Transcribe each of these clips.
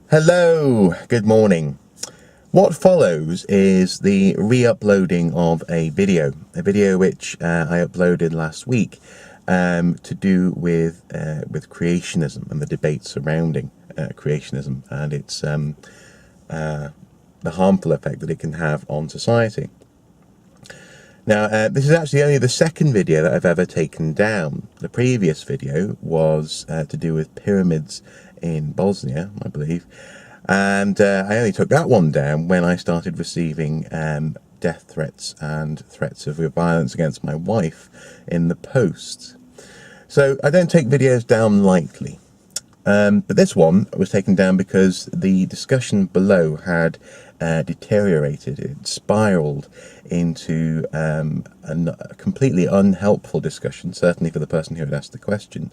Hello, good morning. What follows is the re-uploading of a video which I uploaded last week to do with creationism and the debate surrounding creationism and its the harmful effect that it can have on society. Now, this is actually only the second video that I've ever taken down. The previous video was to do with pyramids in Bosnia, I believe, and I only took that one down when I started receiving death threats and threats of violence against my wife in the post. So I don't take videos down lightly. But this one was taken down because the discussion below had deteriorated. It spiraled into a completely unhelpful discussion, certainly for the person who had asked the question.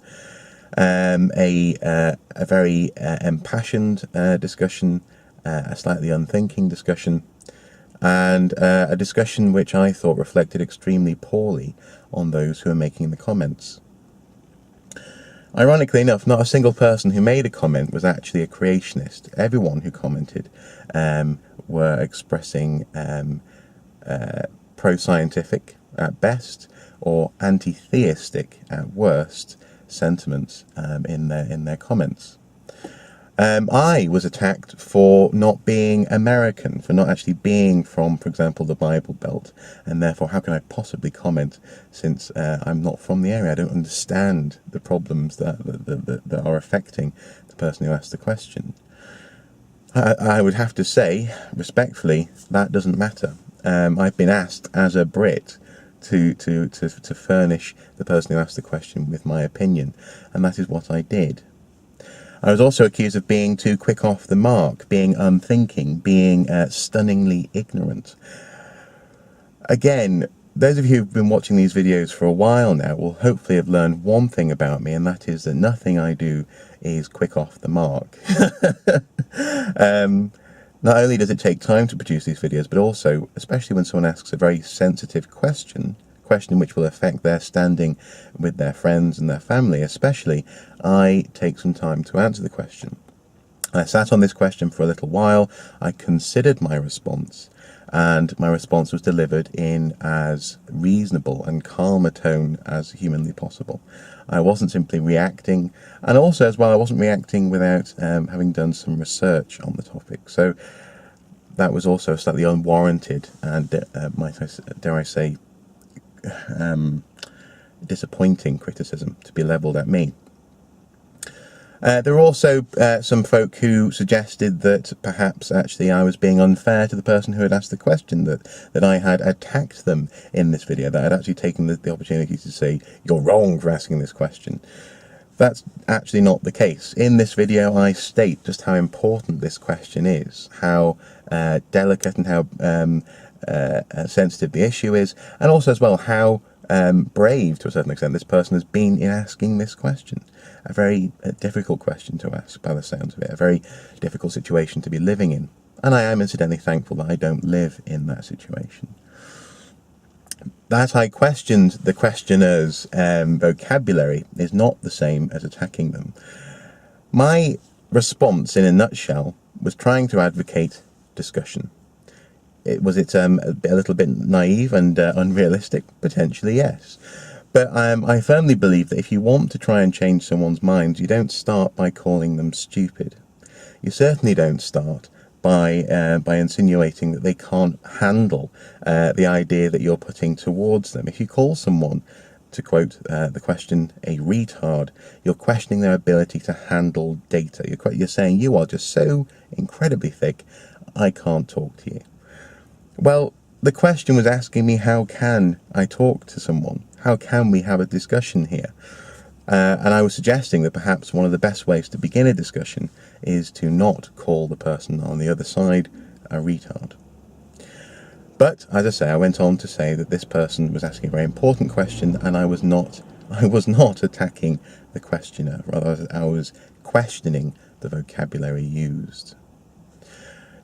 A very impassioned discussion, a slightly unthinking discussion, and a discussion which I thought reflected extremely poorly on those who are making the comments. Ironically enough, not a single person who made a comment was actually a creationist. Everyone who commented were expressing pro-scientific at best or anti-theistic at worst sentiments in their comments. I was attacked for not being American, for not actually being from, for example, the Bible Belt, and therefore how can I possibly comment since I'm not from the area? I don't understand the problems that are affecting the person who asked the question. I would have to say, respectfully, that doesn't matter. I've been asked as a Brit to furnish the person who asked the question with my opinion, and that is what I did. I was also accused of being too quick off the mark, being unthinking, being stunningly ignorant. Again, those of you who've been watching these videos for a while now will hopefully have learned one thing about me, and that is that nothing I do is quick off the mark. Not only does it take time to produce these videos, but also, especially when someone asks a very sensitive question which will affect their standing with their friends and their family especially, I take some time to answer the question. I sat on this question for a little while, I considered my response, and my response was delivered in as reasonable and calm a tone as humanly possible. I wasn't simply reacting, and also as well I wasn't reacting without having done some research on the topic. So that was also slightly unwarranted and dare I say disappointing criticism to be levelled at me. There were also some folk who suggested that perhaps actually I was being unfair to the person who had asked the question, that I had attacked them in this video, that I had actually taken the opportunity to say, you're wrong for asking this question. That's actually not the case. In this video I state just how important this question is, how delicate and how sensitive the issue is, and also as well how brave to a certain extent this person has been in asking this question. A very difficult question to ask by the sounds of it, a very difficult situation to be living in, and I am incidentally thankful that I don't live in that situation. That I questioned the questioner's vocabulary is not the same as attacking them. My response in a nutshell was trying to advocate discussion. Was it a little bit naive and unrealistic? Potentially, yes. But I firmly believe that if you want to try and change someone's mind, you don't start by calling them stupid. You certainly don't start by insinuating that they can't handle the idea that you're putting towards them. If you call someone, to quote the question, a retard, you're questioning their ability to handle data. You're saying, you are just so incredibly thick, I can't talk to you. Well, the question was asking me, how can I talk to someone? How can we have a discussion here? And I was suggesting that perhaps one of the best ways to begin a discussion is to not call the person on the other side a retard. But, as I say, I went on to say that this person was asking a very important question, and I was not attacking the questioner. Rather, I was questioning the vocabulary used.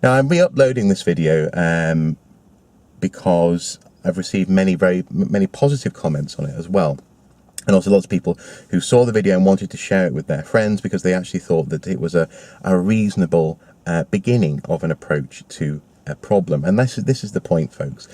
Now, I'm re-uploading this video because I've received many positive comments on it as well. And also lots of people who saw the video and wanted to share it with their friends because they actually thought that it was a reasonable beginning of an approach to a problem. And this is the point, folks.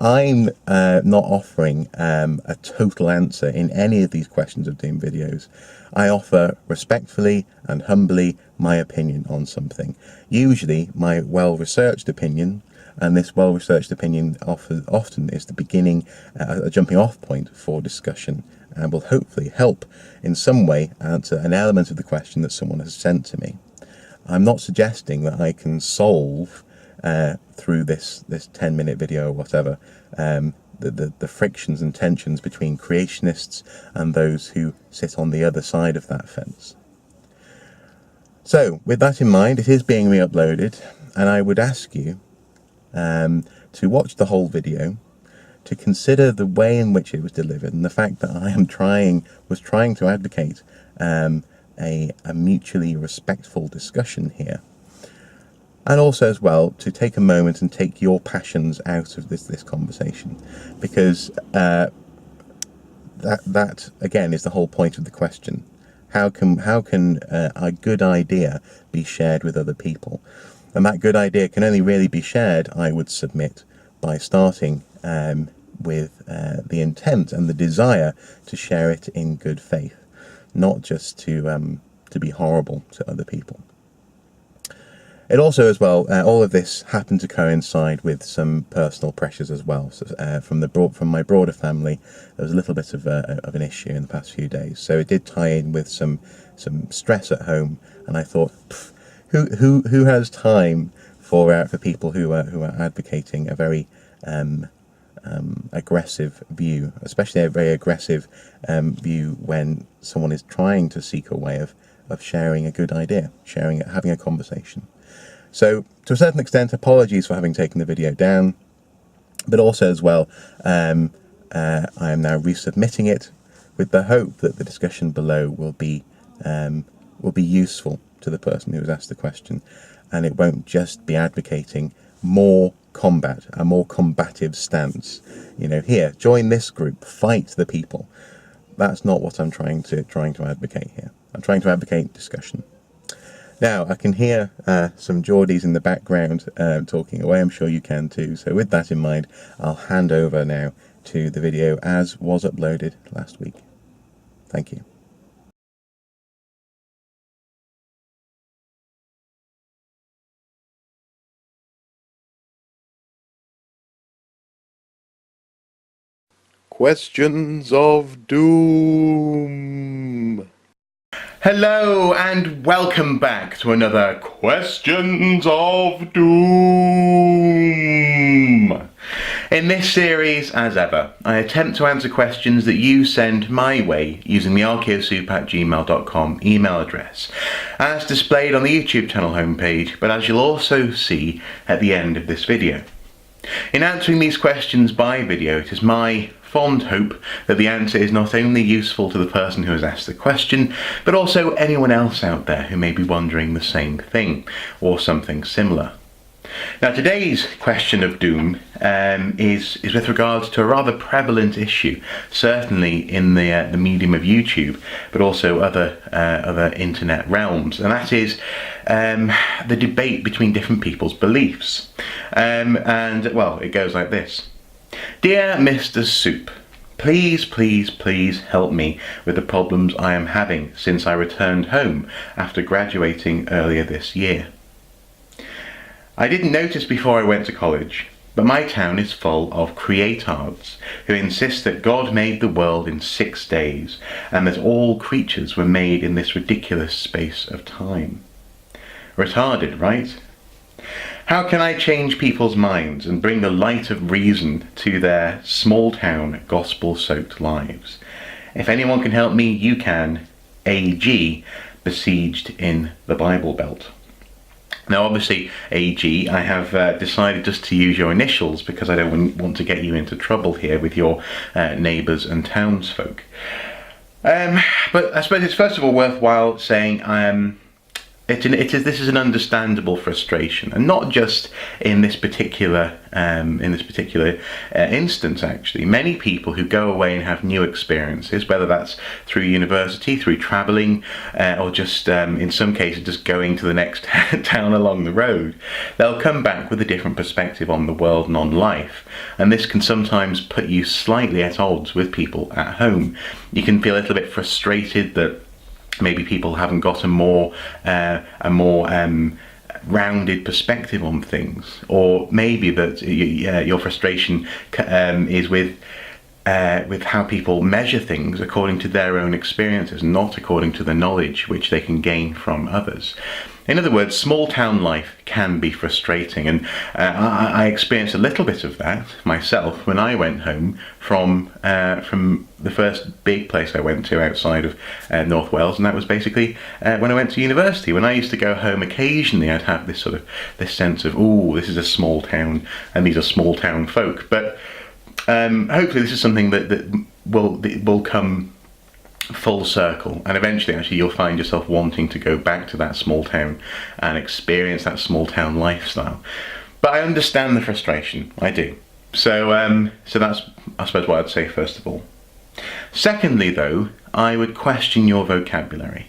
I'm not offering a total answer in any of these Questions of Doom videos. I offer respectfully and humbly my opinion on something. Usually my well-researched opinion, and this well-researched opinion often is the beginning, a jumping off point for discussion, and will hopefully help in some way answer an element of the question that someone has sent to me. I'm not suggesting that I can solve through this 10-minute video or whatever the frictions and tensions between creationists and those who sit on the other side of that fence. So with that in mind, it is being re-uploaded, and I would ask you to watch the whole video, to consider the way in which it was delivered and the fact that I was trying to advocate a mutually respectful discussion here. And also as well, to take a moment and take your passions out of this conversation, because that again is the whole point of the question. How can a good idea be shared with other people? And that good idea can only really be shared, I would submit, by starting with the intent and the desire to share it in good faith, not just to be horrible to other people. It also, as well, all of this happened to coincide with some personal pressures as well. So, from my broader family, there was a little bit of an issue in the past few days. So it did tie in with some stress at home, and I thought, who has time for people who are advocating a very aggressive view, especially a very aggressive view when someone is trying to seek a way of sharing a good idea, having a conversation. So, to a certain extent, apologies for having taken the video down, but also as well, I am now resubmitting it with the hope that the discussion below will be useful to the person who has asked the question, and it won't just be advocating more combat, a more combative stance. Here, join this group, fight the people. That's not what I'm trying to advocate here. I'm trying to advocate discussion. Now, I can hear some Geordies in the background talking away. I'm sure you can too. So with that in mind, I'll hand over now to the video as was uploaded last week. Thank you. Questions of Doom. Hello and welcome back to another Questions of Doom. In this series, as ever, I attempt to answer questions that you send my way using the archaeosoup@gmail.com email address, as displayed on the YouTube channel homepage, but as you'll also see at the end of this video. In answering these questions by video, it is my fond hope that the answer is not only useful to the person who has asked the question, but also anyone else out there who may be wondering the same thing, or something similar. Now, today's question of doom is with regards to a rather prevalent issue, certainly in the medium of YouTube, but also other internet realms, and that is the debate between different people's beliefs. And well, it goes like this. Dear Mr. Soup, please help me with the problems I am having since I returned home after graduating earlier this year. I didn't notice before I went to college, but my town is full of creatards who insist that God made the world in 6 days and that all creatures were made in this ridiculous space of time. Retarded, right? How can I change people's minds and bring the light of reason to their small-town, gospel-soaked lives? If anyone can help me, you can. AG, besieged in the Bible Belt. Now, obviously, AG, I have decided just to use your initials because I don't want to get you into trouble here with your neighbours and townsfolk. But I suppose it's first of all worthwhile saying this is an understandable frustration, and not just in this particular instance. Actually, many people who go away and have new experiences, whether that's through university, through travelling, or just in some cases just going to the next town along the road, they'll come back with a different perspective on the world and on life, and this can sometimes put you slightly at odds with people at home. You can feel a little bit frustrated that maybe people haven't got a more rounded perspective on things, or maybe that your frustration is with how people measure things according to their own experiences, not according to the knowledge which they can gain from others. In other words, small town life can be frustrating, and I experienced a little bit of that myself when I went home from the first big place I went to outside of North Wales, and that was basically when I went to university. When I used to go home occasionally, I'd have this sense of, oh, this is a small town, and these are small town folk. But hopefully, this is something that will come full circle, and eventually actually you'll find yourself wanting to go back to that small town and experience that small town lifestyle. But I understand the frustration, I do. So that's, I suppose, what I'd say first of all. Secondly, though, I would question your vocabulary.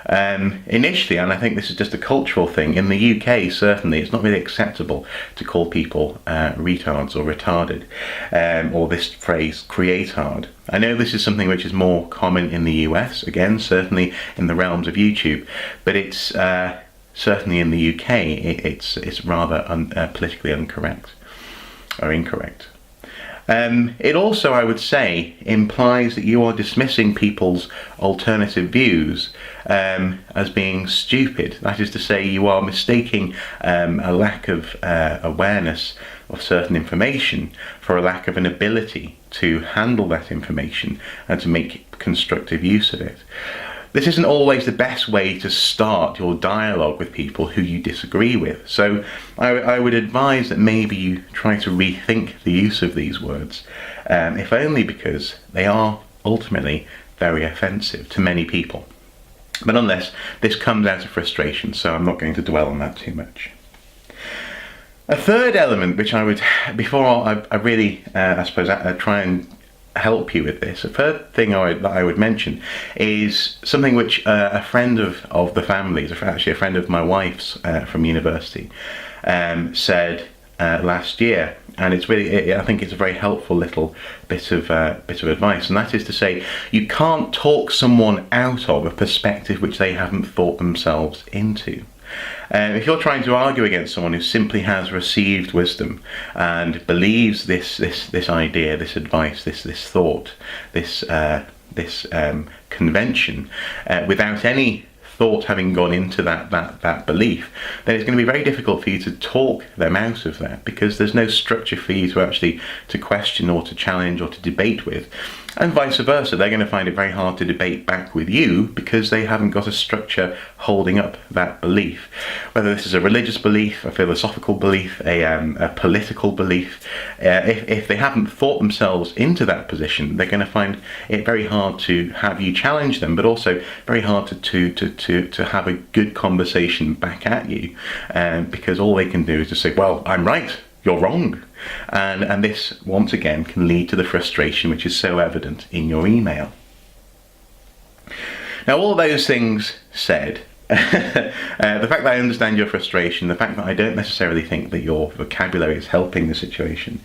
Initially, and I think this is just a cultural thing, in the UK certainly it's not really acceptable to call people retards or retarded, or this phrase creatard. I know this is something which is more common in the US, again certainly in the realms of YouTube, but it's certainly in the UK it's rather politically incorrect. It also, I would say, implies that you are dismissing people's alternative views as being stupid. That is to say, you are mistaking a lack of awareness of certain information for a lack of an ability to handle that information and to make constructive use of it. This isn't always the best way to start your dialogue with people who you disagree with. So I would advise that maybe you try to rethink the use of these words, if only because they are ultimately very offensive to many people. But nonetheless, this comes out of frustration, so I'm not going to dwell on that too much. A third element which I would, before I really, I suppose, try and help you with this, a third thing that I would mention is something which a friend of the family's, actually a friend of my wife's from university, said last year, and it's really, I think it's a very helpful little bit of advice, and that is to say, you can't talk someone out of a perspective which they haven't thought themselves into. If you're trying to argue against someone who simply has received wisdom and believes this idea, this advice, this thought, this convention, without any thought having gone into that belief, then it's going to be very difficult for you to talk them out of that, because there's no structure for you to actually to question or to challenge or to debate with. And vice versa, they're going to find it very hard to debate back with you because they haven't got a structure holding up that belief. Whether this is a religious belief, a philosophical belief, a political belief, if they haven't thought themselves into that position, they're going to find it very hard to have you challenge them, but also very hard to have a good conversation back at you, because all they can do is just say, well, I'm right, you're wrong. And this, once again, can lead to the frustration which is so evident in your email. Now, all those things said, the fact that I understand your frustration, the fact that I don't necessarily think that your vocabulary is helping the situation,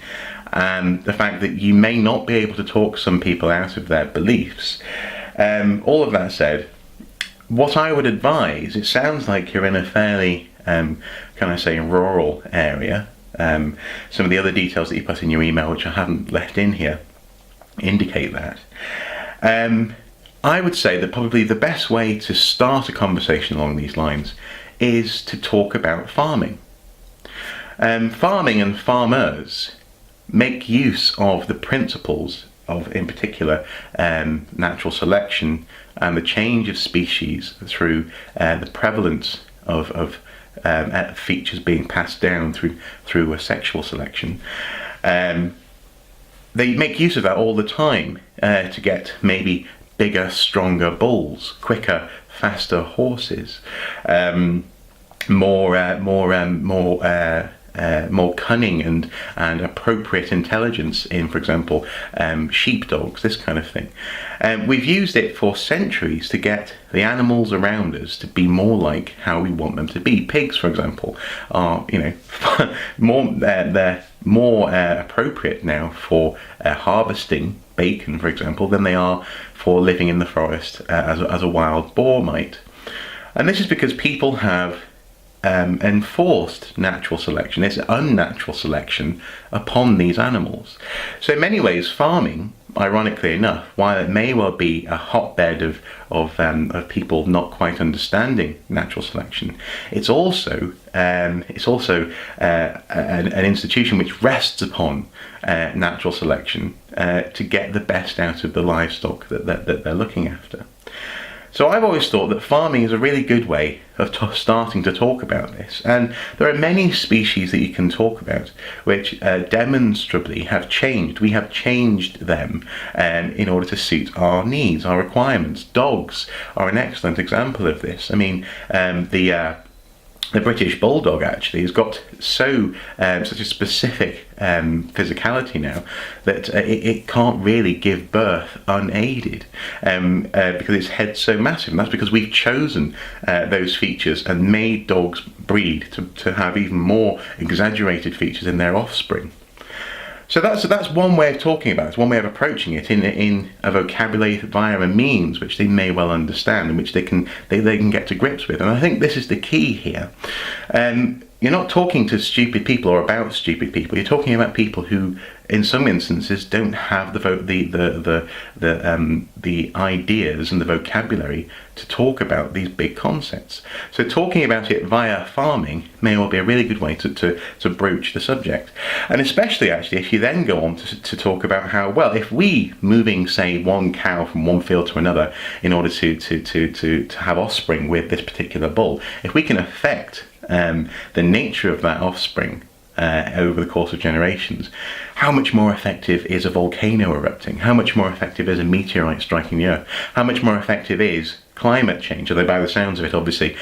and the fact that you may not be able to talk some people out of their beliefs, all of that said, what I would advise, it sounds like you're in a fairly, rural area. Some of the other details that you put in your email, which I haven't left in here, indicate that. I would say that probably the best way to start a conversation along these lines is to talk about farming. Farming and farmers make use of the principles of, in particular, natural selection and the change of species through the prevalence of features being passed down through a sexual selection. They make use of that all the time to get maybe bigger, stronger bulls, quicker, faster horses, more cunning and appropriate intelligence in, for example, sheepdogs, this kind of thing. We've used it for centuries to get the animals around us to be more like how we want them to be. Pigs, for example, are they're more appropriate now for harvesting bacon, for example, than they are for living in the forest as a wild boar might. And this is because people have enforced natural selection, it's unnatural selection, upon these animals. So in many ways, farming, ironically enough, while it may well be a hotbed of people not quite understanding natural selection, it's also an institution which rests upon natural selection to get the best out of the livestock that they're looking after. So I've always thought that farming is a really good way of starting to talk about this. And there are many species that you can talk about which demonstrably have changed. We have changed them in order to suit our needs, our requirements. Dogs are an excellent example of this. I mean, the British Bulldog actually has got such a specific physicality now that it can't really give birth unaided because its head's so massive. And that's because we've chosen those features and made dogs breed to have even more exaggerated features in their offspring. So that's one way of talking about it, one way of approaching it in a vocabulary via a means which they may well understand and which they can get to grips with. And I think this is the key here. You're not talking to stupid people or about stupid people. You're talking about people who, in some instances, don't have the ideas and the vocabulary to talk about these big concepts. So talking about it via farming may well be a really good way to broach the subject. And especially, actually, if you then go on to talk about how, well, if we moving, say, one cow from one field to another in order to have offspring with this particular bull, if we can affect the nature of that offspring over the course of generations, how much more effective is a volcano erupting? How much more effective is a meteorite striking the Earth? How much more effective is climate change? Although by the sounds of it, obviously,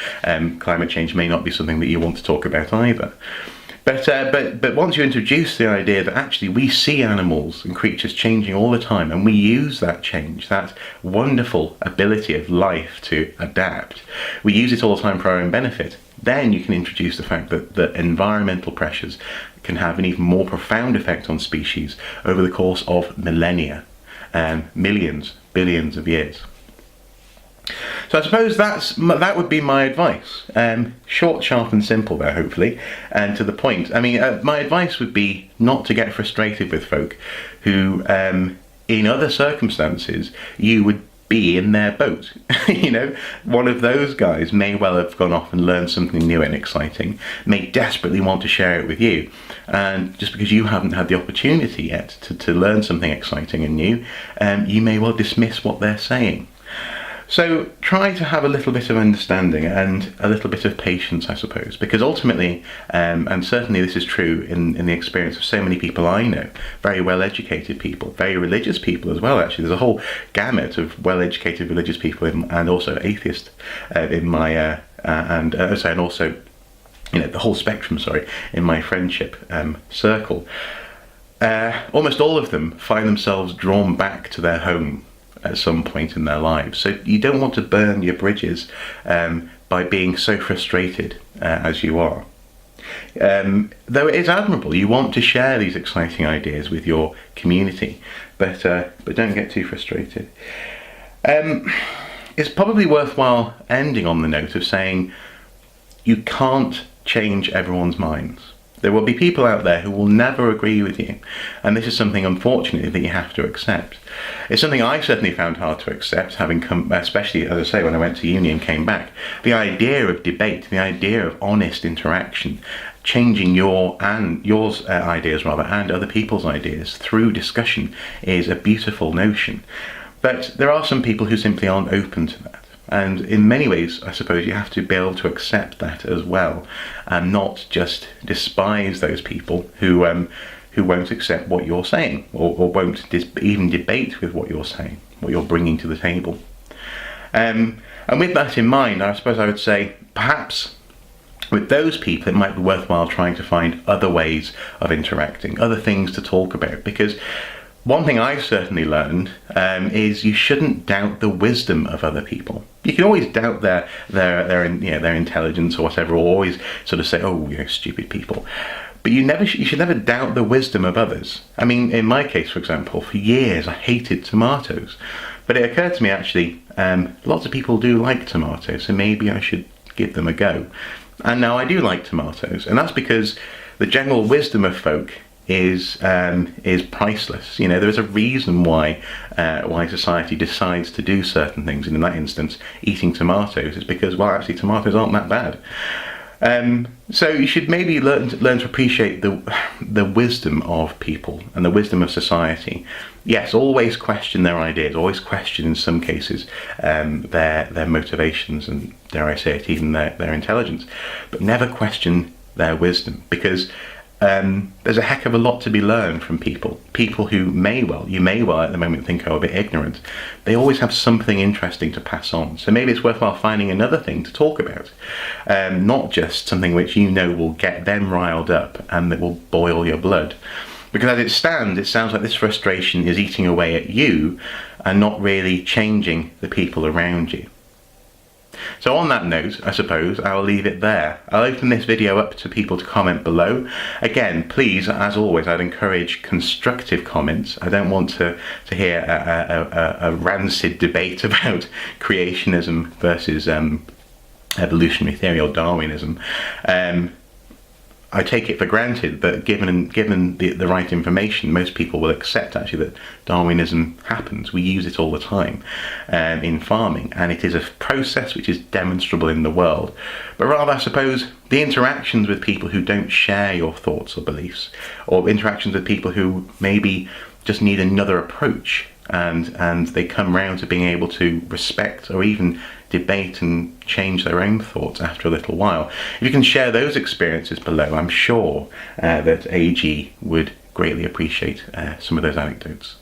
climate change may not be something that you want to talk about either. But once you introduce the idea that actually we see animals and creatures changing all the time, and we use that change, that wonderful ability of life to adapt, we use it all the time for our own benefit, then you can introduce the fact that environmental pressures can have an even more profound effect on species over the course of millennia, millions, billions of years. So I suppose that would be my advice. Short, sharp and simple there, hopefully, and to the point. I mean, my advice would be not to get frustrated with folk who, in other circumstances, you would be in their boat. You know, one of those guys may well have gone off and learned something new and exciting, may desperately want to share it with you, and just because you haven't had the opportunity yet to learn something exciting and new, you may well dismiss what they're saying. So try to have a little bit of understanding and a little bit of patience, I suppose, because ultimately, and certainly this is true in the experience of so many people I know, very well-educated people, very religious people as well, actually. There's a whole gamut of well-educated religious people and also atheists in my, and also, you know, the whole spectrum, in my friendship circle. Almost all of them find themselves drawn back to their home at some point in their lives. So you don't want to burn your bridges by being so frustrated as you are. Though it is admirable, you want to share these exciting ideas with your community, but don't get too frustrated. It's probably worthwhile ending on the note of saying you can't change everyone's minds. There will be people out there who will never agree with you, and this is something, unfortunately, that you have to accept. It's something I certainly found hard to accept, having come, especially, as I say, when I went to uni and came back. The idea of debate, the idea of honest interaction, changing yours ideas rather, and other people's ideas through discussion is a beautiful notion. But there are some people who simply aren't open to that. And in many ways, I suppose you have to be able to accept that as well, and not just despise those people who won't accept what you're saying, or won't even debate with what you're saying, what you're bringing to the table. And with that in mind, I suppose I would say perhaps with those people it might be worthwhile trying to find other ways of interacting, other things to talk about, because one thing I've certainly learned is you shouldn't doubt the wisdom of other people. You can always doubt their intelligence or whatever, or always sort of say, oh, stupid people. But you should never doubt the wisdom of others. I mean, in my case, for example, for years I hated tomatoes. But it occurred to me, actually, lots of people do like tomatoes, so maybe I should give them a go. And now I do like tomatoes, and that's because the general wisdom of folk is priceless. There is a reason why society decides to do certain things, and in that instance, eating tomatoes is because, well, actually, tomatoes aren't that bad. So you should maybe learn to appreciate the wisdom of people and the wisdom of society. Yes, always question their ideas, always question in some cases their motivations and, dare I say it, even their intelligence, but never question their wisdom, because there's a heck of a lot to be learned from people who you may well at the moment think are a bit ignorant. They always have something interesting to pass on. So maybe it's worthwhile finding another thing to talk about, not just something which will get them riled up and that will boil your blood. Because as it stands, it sounds like this frustration is eating away at you and not really changing the people around you. So on that note, I suppose I'll leave it there. I'll open this video up to people to comment below. Again, please, as always, I'd encourage constructive comments. I don't want to hear a rancid debate about creationism versus evolutionary theory or Darwinism. I take it for granted that given the right information, most people will accept actually that Darwinism happens. We use it all the time in farming, and it is a process which is demonstrable in the world. But rather, I suppose, the interactions with people who don't share your thoughts or beliefs, or interactions with people who maybe just need another approach, and they come round to being able to respect or even debate and change their own thoughts after a little while. If you can share those experiences below, I'm sure that AG would greatly appreciate some of those anecdotes.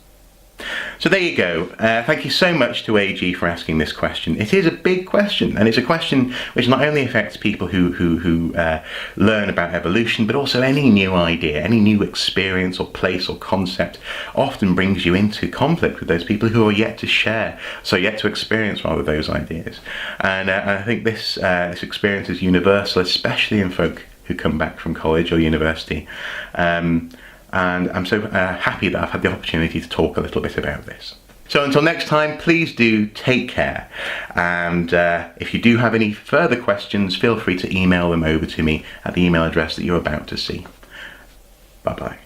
So there you go. Thank you so much to AG for asking this question. It is a big question, and it's a question which not only affects people who learn about evolution, but also any new idea, any new experience or place or concept often brings you into conflict with those people who are yet to experience those ideas. And I think this experience is universal, especially in folk who come back from college or university. And I'm so happy that I've had the opportunity to talk a little bit about this. So until next time, please do take care. And if you do have any further questions, feel free to email them over to me at the email address that you're about to see. Bye-bye.